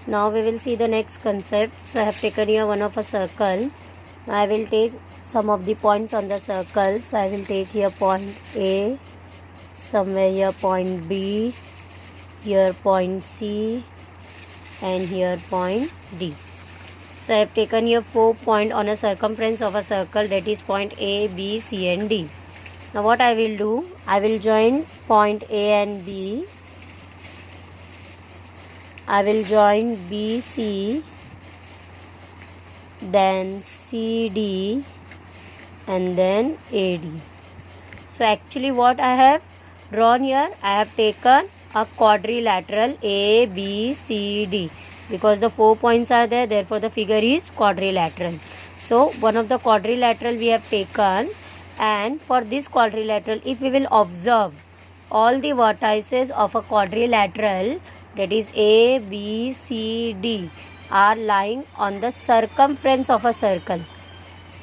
Now we will see the next concept. So I have taken here one of a circle. Now I will take some of the points on the circle. So I will take here point A, somewhere here point B, here point C, and here point D. So I have taken here 4 points on a circumference of a circle, that is point A, B, C and D. Now what I will do, I will join point A and B. I will join BC, then CD and then AD. So actually what I have drawn here, I have taken a quadrilateral ABCD because the 4 points are there, therefore the figure is quadrilateral. So one of the quadrilateral we have taken, and for this quadrilateral, if we will observe all the vertices of a quadrilateral, that is A, B, C, D, are lying on the circumference of a circle.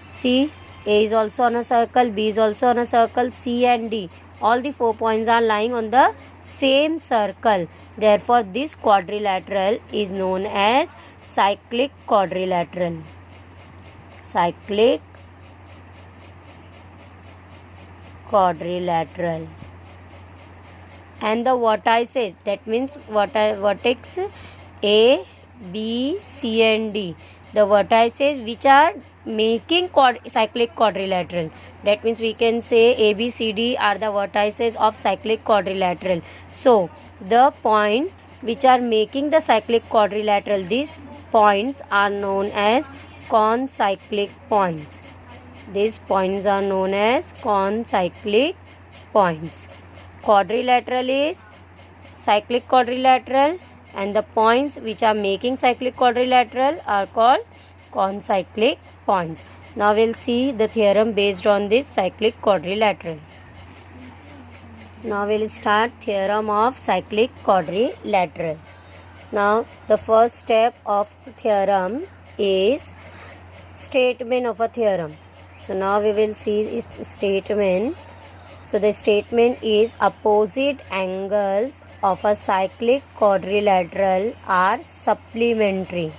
See, A is also on a circle, B is also on a circle, C and D, all the 4 points are lying on the same circle. Therefore, this quadrilateral is known as cyclic quadrilateral. Cyclic quadrilateral. And the vertices, that means vertex A, B, C and D, the vertices which are making cyclic quadrilateral, that means we can say A, B, C, D are the vertices of cyclic quadrilateral. So the point which are making the cyclic quadrilateral, these points are known as concyclic points. These points are known as concyclic points. Quadrilateral is cyclic quadrilateral, and the points which are making cyclic quadrilateral are called concyclic points. Now we'll see the theorem based on this cyclic quadrilateral. Now we'll start theorem of cyclic quadrilateral. Now the first step of theorem is statement of a theorem. So now we will see its statement. So the statement is opposite angles of a cyclic quadrilateral are supplementary.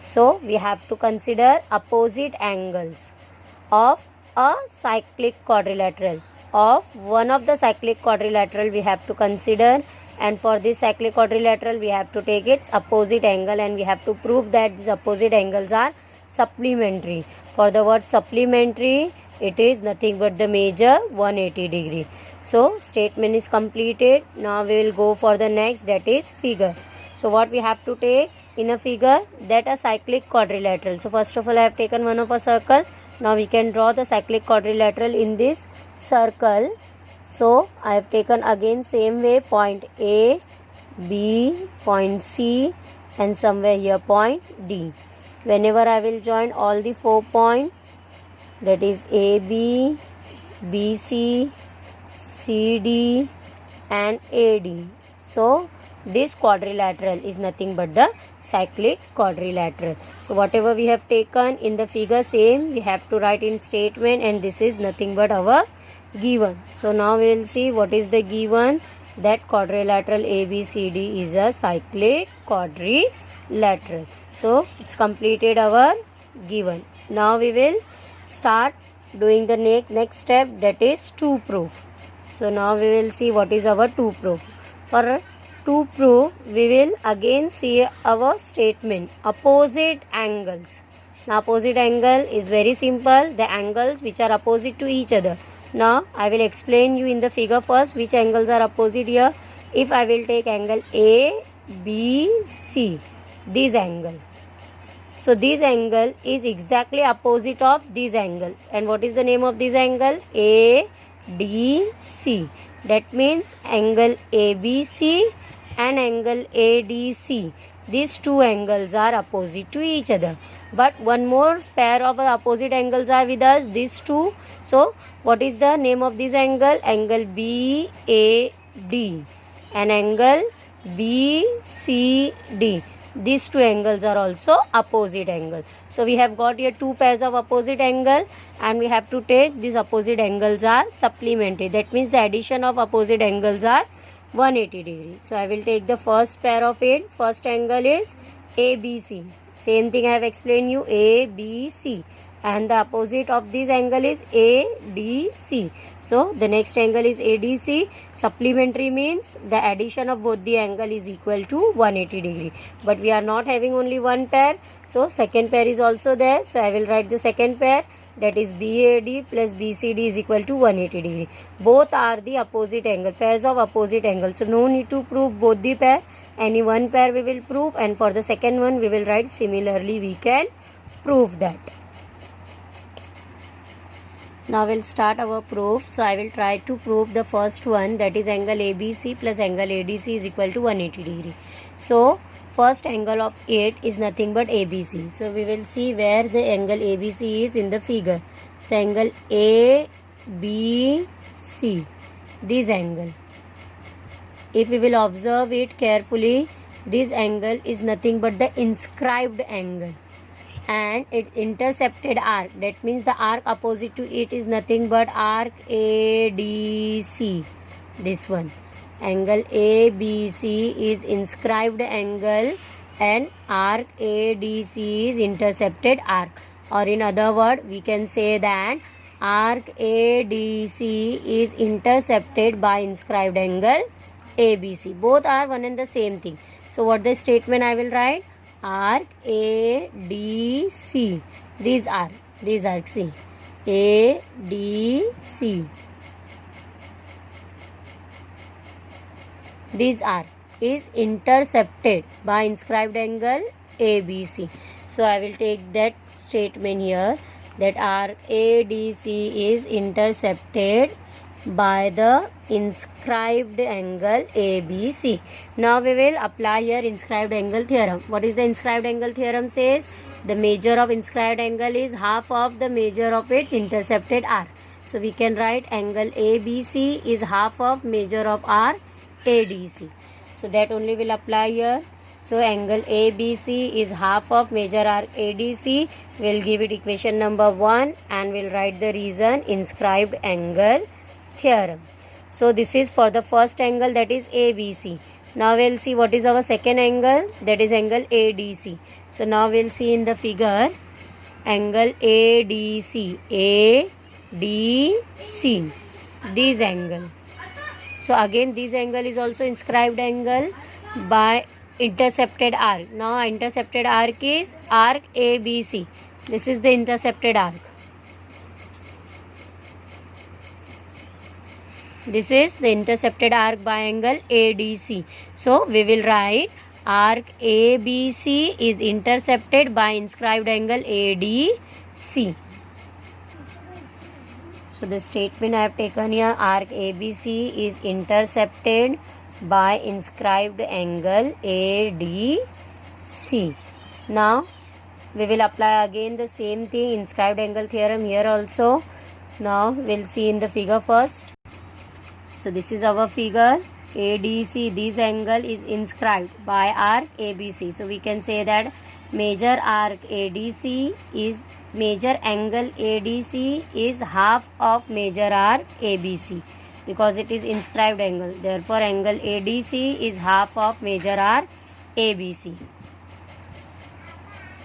So we have to consider opposite angles of a cyclic quadrilateral. Of one of the cyclic quadrilateral we have to consider, and for this cyclic quadrilateral we have to take its opposite angle, and we have to prove that these opposite angles are supplementary. For the word supplementary, it is nothing but the measure 180 degree. So statement is completed. Now we will go for the next, that is figure. So what we have to take in a figure, that a cyclic quadrilateral. So first of all I have taken one of a circle. Now we can draw the cyclic quadrilateral in this circle. So I have taken again same way point A, B, point C and somewhere here point D. Whenever I will join all the 4 points, that is AB, BC, CD and AD. So this quadrilateral is nothing but the cyclic quadrilateral. So whatever we have taken in the figure, same we have to write in statement, and this is nothing but our given. So now we will see what is the given, that quadrilateral ABCD is a cyclic quadrilateral. So it's completed our given. Now we will start doing the next step, that is to prove. So now we will see what is our to prove. For to prove, we will again see our statement opposite angles. Now opposite angle is very simple, the angles which are opposite to each other. Now I will explain you in the figure first which angles are opposite here. If I will take angle A, B, C, this angle. So this angle is exactly opposite of this angle. And what is the name of this angle? ADC. That means angle ABC and angle ADC. These two angles are opposite to each other. But one more pair of opposite angles are with us, these two. So what is the name of this angle? Angle BAD and angle BCD. These two angles are also opposite angle. So we have got here 2 pairs of opposite angle, and we have to take these opposite angles are supplementary. That means the addition of opposite angles are 180 degree. So I will take the first pair of it. First angle is ABC. Same thing I have explained you, ABC. And the opposite of this angle is ADC. So the next angle is ADC. Supplementary means the addition of both the angle is equal to 180 degree. But we are not having only one pair. So second pair is also there. So I will write the second pair, that is BAD plus BCD is equal to 180 degree. Both are the opposite angle, pairs of opposite angle. So no need to prove both the pair. Any one pair we will prove, and for the second one we will write similarly we can prove that. Now we'll start our proof. So I will try to prove the first one, that is angle ABC plus angle ADC is equal to 180 degree. So first angle of it is nothing but ABC. So we will see where the angle ABC is in the figure. So angle ABC, this angle. If we will observe it carefully, this angle is nothing but the inscribed angle. And it intercepted arc, that means the arc opposite to it is nothing but arc ADC. This one, angle ABC is inscribed angle and arc ADC is intercepted arc, or in other word we can say that arc ADC is intercepted by inscribed angle ABC. Both are one and the same thing. So what the statement I will write? Arc ADC, these arc C, ADC, this arc is intercepted by inscribed angle ABC. So I will take that statement here, that arc ADC is intercepted by the inscribed angle ABC. Now we will apply here inscribed angle theorem. What is the inscribed angle theorem says? The measure of inscribed angle is half of the measure of its intercepted arc. So we can write angle ABC is half of measure of arc ADC. So that only will apply here. So angle ABC is half of measure arc ADC. We'll give it equation number 1 and we'll write the reason, inscribed angle theorem. So this is for the first angle, that is ABC. Now we'll see what is our second angle, that is angle ADC. So now we'll see in the figure angle ADC, ADC, this angle. So again this angle is also inscribed angle by intercepted arc. Now intercepted arc is arc ABC. This is the intercepted arc. This is the intercepted arc by angle ADC. So we will write arc ABC is intercepted by inscribed angle ADC. So the statement I have taken here, arc ABC is intercepted by inscribed angle ADC. Now we will apply again the same thing, inscribed angle theorem here also. Now we'll see in the figure first. So this is our figure, ADC, this angle is inscribed by arc ABC. So we can say that major arc ADC is, major angle ADC is half of major arc ABC, because it is inscribed angle. Therefore angle ADC is half of major arc ABC.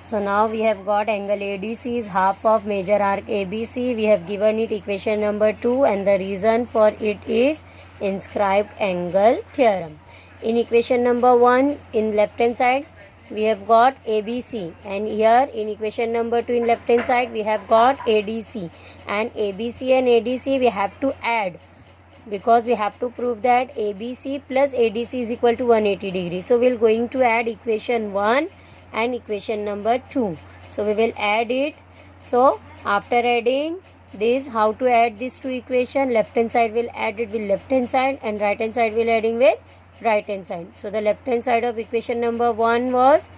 So now we have got angle ADC is half of major arc ABC. We have given it equation number 2 and the reason for it is inscribed angle theorem. In equation number 1, in left hand side we have got ABC, and here in equation number 2 in left hand side we have got ADC, and ABC and ADC we have to add, because we have to prove that ABC plus ADC is equal to 180 degree. So we are going to add equation 1 and equation number 2. So we will add it. So after adding this, how to add these two equation? Left hand side will add it with left hand side and right hand side will adding with right hand side. So the left hand side of equation number 1 was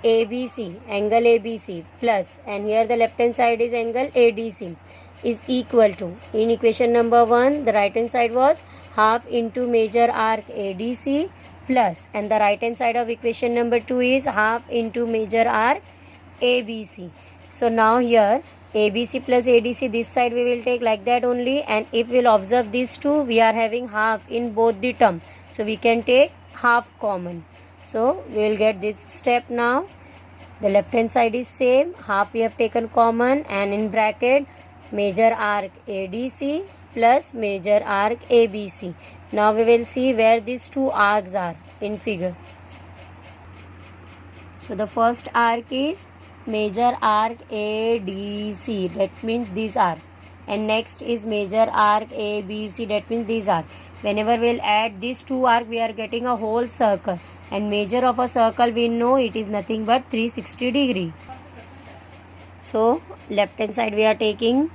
ABC, angle ABC plus, and here the left hand side is angle ADC, is equal to, in equation number 1 the right hand side was half into major arc ADC plus, and the right hand side of equation number 2 is half into major arc ABC. So now here ABC plus ADC, this side we will take like that only, and if we will observe these two, we are having half in both the term, so we can take half common. So we will get this step now. The left hand side is same, half we have taken common, and in bracket major arc ADC plus major arc ABC. Now we will see where these two arcs are in figure. So the first arc is major arc ADC, that means these are, and next is major arc ABC, that means these are. Whenever we'll add these two arcs, we are getting a whole circle, and major of a circle we know it is nothing but 360 degree. So left hand side we are taking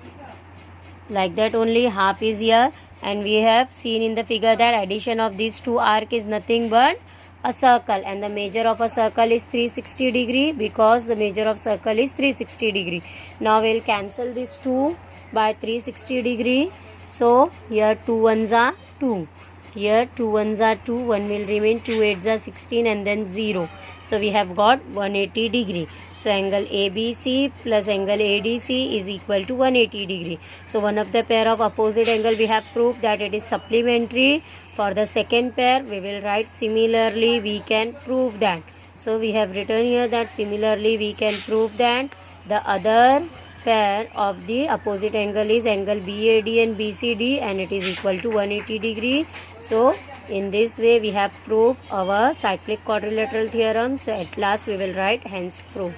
like that only, half is here, and we have seen in the figure that addition of these two arcs is nothing but a circle, and the major of a circle is 360 degree because the major of circle is 360 degree. Now we will cancel these two by 360 degree. So here 2 ones are 2, here 2 ones are 2, 1 will remain, 2 8s are 16, and then 0. So we have got 180 degree. So angle ABC plus angle ADC is equal to 180 degree. So one of the pair of opposite angle we have proved that it is supplementary. For the second pair we will write similarly we can prove that. So we have written here that similarly we can prove that the other pair of the opposite angle is angle BAD and BCD, and it is equal to 180 degree. So in this way we have proved our cyclic quadrilateral theorem. So at last we will write hence proved.